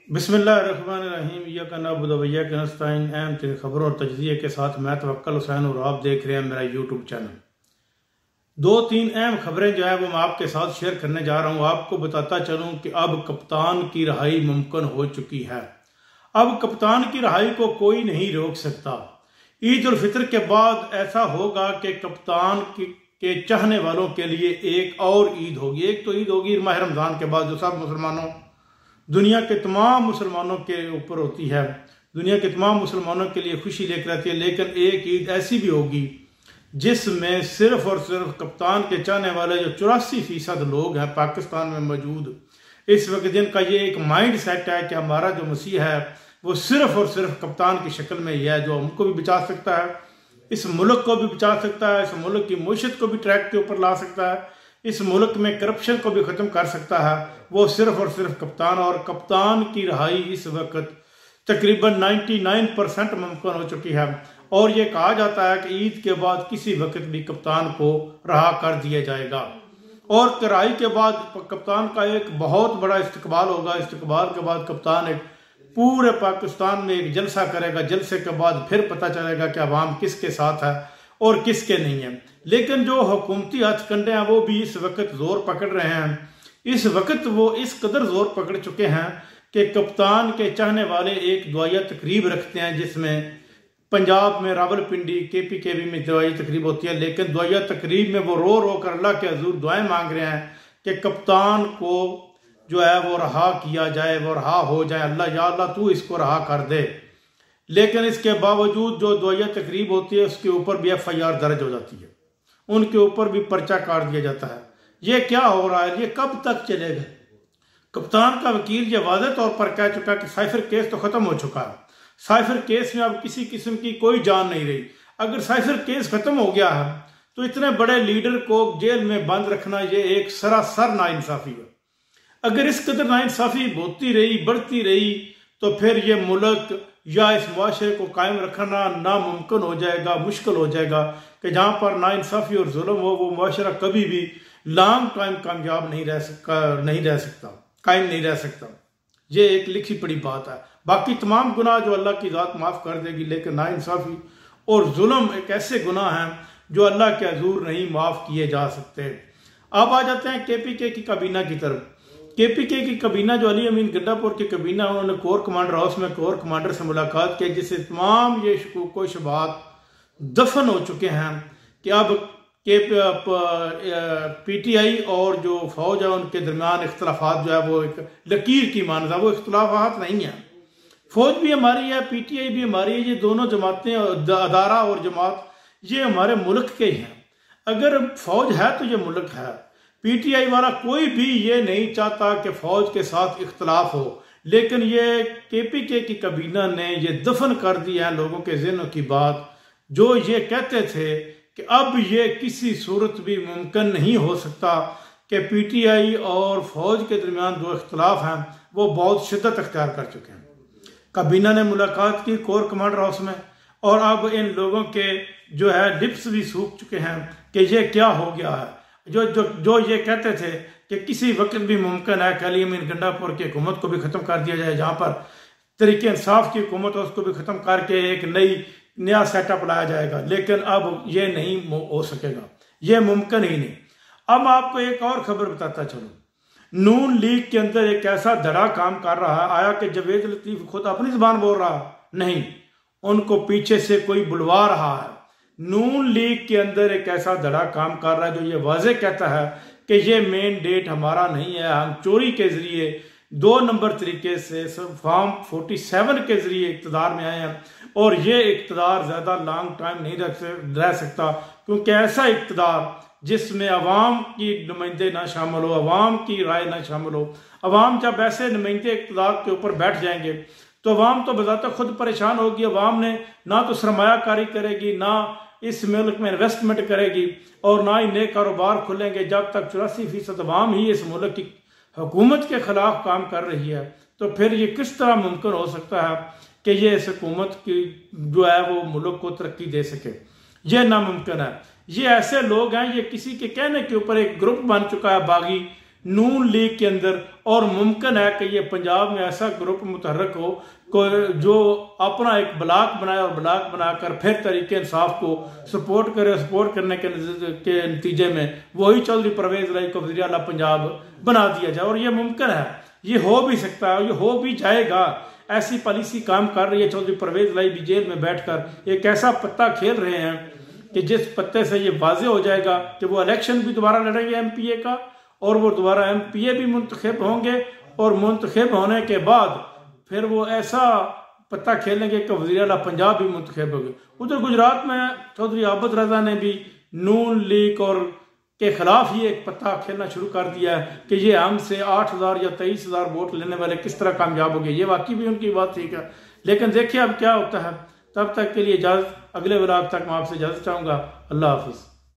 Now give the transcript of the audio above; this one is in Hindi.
बिस्मिल्लाहिर्रहमानिर्रहीम। यका नअबुदु व यका नस्तईन। अहम तरीन खबरों और तजज़िये के साथ मैं तवक्कल हुसैन और आप देख रहे हैं मेरा यूट्यूब चैनल। दो तीन अहम खबरें जो है वो मैं आपके साथ शेयर करने जा रहा हूँ। आपको बताता चलूँ कि अब कप्तान की रिहाई मुमकिन हो चुकी है। अब कप्तान की रिहाई को कोई नहीं रोक सकता। ईद उल फितर के बाद ऐसा होगा कि कप्तान के चाहने वालों के लिए एक और ईद होगी। एक तो ईद होगी माह रमज़ान के बाद, जो सब मुसलमानों, दुनिया के तमाम मुसलमानों के ऊपर होती है, दुनिया के तमाम मुसलमानों के लिए खुशी लेकर आती है। लेकिन एक ईद ऐसी भी होगी जिसमें सिर्फ और सिर्फ कप्तान के चाहने वाले जो 84% लोग हैं पाकिस्तान में मौजूद इस वक्त, जिनका ये एक माइंड सेट है कि हमारा जो मसीह है वो सिर्फ और सिर्फ कप्तान की शक्ल में ही है, जो हमको भी बचा सकता है, इस मुल्क को भी बचा सकता है, इस मुल्क की मईशत को भी ट्रैक के ऊपर ला सकता है, इस मुल्क में करप्शन को भी ख़त्म कर सकता है, वो सिर्फ और सिर्फ कप्तान। और कप्तान की रिहाई इस वक्त तकरीबन 99% मुमकिन हो चुकी है। और ये कहा जाता है कि ईद के बाद किसी वक्त भी कप्तान को रहा कर दिया जाएगा। और रिहाई के बाद कप्तान का एक बहुत बड़ा इस्तकबाल होगा। इस्तकबाल के बाद कप्तान एक पूरे पाकिस्तान में एक जलसा करेगा। जलसे के बाद फिर पता चलेगा कि अवाम किसके साथ है और किसके नहीं है। लेकिन जो हुकूमती हथकंडे हैं वो भी इस वक्त जोर पकड़ रहे हैं। इस वक्त वो इस कदर जोर पकड़ चुके हैं कि कप्तान के चाहने वाले एक दुआया तकरीब रखते हैं, जिसमें पंजाब में रावलपिंडी KPKB में दुआई तकरीब होती है। लेकिन दुआया तकरीब में वो रो रो कर अल्लाह के हजूर दुआएं मांग रहे हैं कि कप्तान को जो है वो रहा किया जाए, वो रहा हो जाए। अल्लाह या अल्लाह तू इसको रहा कर दे। लेकिन इसके बावजूद जो दुआया तकरीब होती है उसके ऊपर भी FIR दर्ज हो जाती है, उनके ऊपर भी पर्चा काट दिया जाता है। ये क्या हो रहा है? ये कब तक चलेगा? कप्तान का वकील ये वाज़ेह तौर पर कह चुका है कि साइफर केस तो खत्म हो चुका है। साइफर केस में अब किसी किस्म की कोई जान नहीं रही। अगर साइफर केस खत्म हो गया है तो इतने बड़े लीडर को जेल में बंद रखना ये एक सरासर नाइंसाफी है। अगर इस कदर नाइंसाफी होती रही, बढ़ती रही, तो फिर ये मुल्क या इस मुआशरे को कायम रखना नामुमकिन हो जाएगा, मुश्किल हो जाएगा। कि जहाँ पर नाइंसाफी और जुल्म हो वो मुआशरा कभी भी लॉन्ग टाइम कामयाब नहीं रह सकता, कायम नहीं रह सकता। ये एक लिखी पड़ी बात है। बाकी तमाम गुनाह जो अल्लाह की ज़ात माफ़ कर देगी, लेकिन नाइंसाफी और जुल्म एक ऐसे गुनाह हैं जो अल्लाह के हजूर नहीं माफ़ किए जा सकते। अब आ जाते हैं KPK की काबीना की तरफ। KPK की काबीना जो अली अमीन गंडापुर की काबीना, उन्होंने कोर कमांडर हाउस में कोर कमांडर से मुलाकात की, जिससे तमाम ये शकूक व शुबहात दफन हो चुके हैं कि अब PTI और जो फौज है उनके दरमियान इख्तलाफात जो है वो एक लकीर की मानद है। वो इख्तलाफात नहीं है। फौज भी हमारी है, PTI भी हमारी है। ये दोनों जमातें, अदारा और जमात, ये हमारे मुल्क के ही हैं। अगर फौज है तो ये मुल्क है। PTI वाला कोई भी ये नहीं चाहता कि फौज के साथ इख्तलाफ हो। लेकिन ये KPK की काबीना ने ये दफन कर दिया है लोगों के ज़हनों की बात, जो ये कहते थे कि अब ये किसी सूरत भी मुमकिन नहीं हो सकता कि PTI और फौज के दरमियान जो इख्तलाफ हैं वो बहुत शिद्दत अख्तियार कर चुके हैं। काबीना ने मुलाकात की कोर कमांडर हाउस में, और अब इन लोगों के जो है लिप्स भी सूख चुके हैं कि ये क्या हो गया है। जो ये कहते थे कि किसी वक्त भी मुमकिन है कि अली अमीन गंडापुर की हुकूमत को भी ख़त्म कर दिया जाए, जहाँ पर तरीके इंसाफ की हुकूमत है उसको भी ख़त्म करके एक नया सेटअप लाया जाएगा। लेकिन अब ये नहीं हो सकेगा, ये मुमकिन ही नहीं। अब आपको एक और खबर बताता चलूँ। नून लीग के अंदर एक ऐसा धड़ा काम कर रहा है। आया कि जावेद लतीफ खुद अपनी ज़बान बोल रहा नहीं, उनको पीछे से कोई बुलवा रहा है। नून लीग के अंदर एक ऐसा धड़ा काम कर रहा है जो ये वाज़ेह कहता है कि ये मेन डेट हमारा नहीं है, हम चोरी के जरिए 2 नंबर तरीके से फॉर्म 47 के जरिए इक़्तिदार में आए हैं। और ये इक़्तिदार ज़्यादा लॉन्ग टाइम नहीं रह सकता, क्योंकि ऐसा इक़्तिदार जिसमें अवाम की नुमाइंदे ना शामिल हो, अवाम की राय ना शामिल हो। अवाम जब ऐसे नुमाइंदे इक़्तिदार के ऊपर बैठ जाएंगे तो अवाम तो बज़ाता खुद परेशान होगी। अवाम ने ना तो सरमायाकारी करेगी, ना इस मुल्क में इन्वेस्टमेंट करेगी, और ना ही नए कारोबार खुलेंगे। जब तक 84% अवाम ही इस मुल्क की हुकूमत के खिलाफ काम कर रही है, तो फिर ये किस तरह मुमकिन हो सकता है कि ये इस हुकूमत की जो है वो मुल्क को तरक्की दे सके? ये नामुमकिन है। ये ऐसे लोग हैं, ये किसी के कहने के ऊपर एक ग्रुप बन चुका है बागी, नून लीग के अंदर, और मुमकिन है कि ये पंजाब में ऐसा ग्रुप मुतहरक हो जो अपना एक ब्लॉक बनाए और ब्लॉक बनाकर फिर तरीके इंसाफ को सपोर्ट करे। सपोर्ट करने के नतीजे में वही चौधरी परवेज इलाही को वज़ीर आला पंजाब बना दिया जाए। और ये मुमकिन है, ये हो भी सकता है, ये हो भी जाएगा। ऐसी पॉलिसी काम कर रही है। चौधरी परवेज इलाही भी जेल में बैठकर एक ऐसा पत्ता खेल रहे हैं कि जिस पत्ते से ये वाजे हो जाएगा कि वो इलेक्शन भी दोबारा लड़ेंगे MPA का, और वो दोबारा MPA भी मुंतखब होंगे, और मुंतखब होने के बाद फिर वो ऐसा पत्ता खेलेंगे कि वज़ीर आला पंजाब भी मुंतखब होंगे। उधर गुजरात में चौधरी आबद रजा ने भी नून लीग और के खिलाफ ही एक पत्ता खेलना शुरू कर दिया है कि ये हमसे 8,000 या 23,000 वोट लेने वाले किस तरह कामयाब हो गए। ये वाकई भी उनकी बात ठीक है, लेकिन देखिए अब क्या होता है। तब तक के लिए इजाज़त, अगले व्लॉग तक मैं आपसे इजाज़त चाहूँगा। अल्लाह हाफिज़।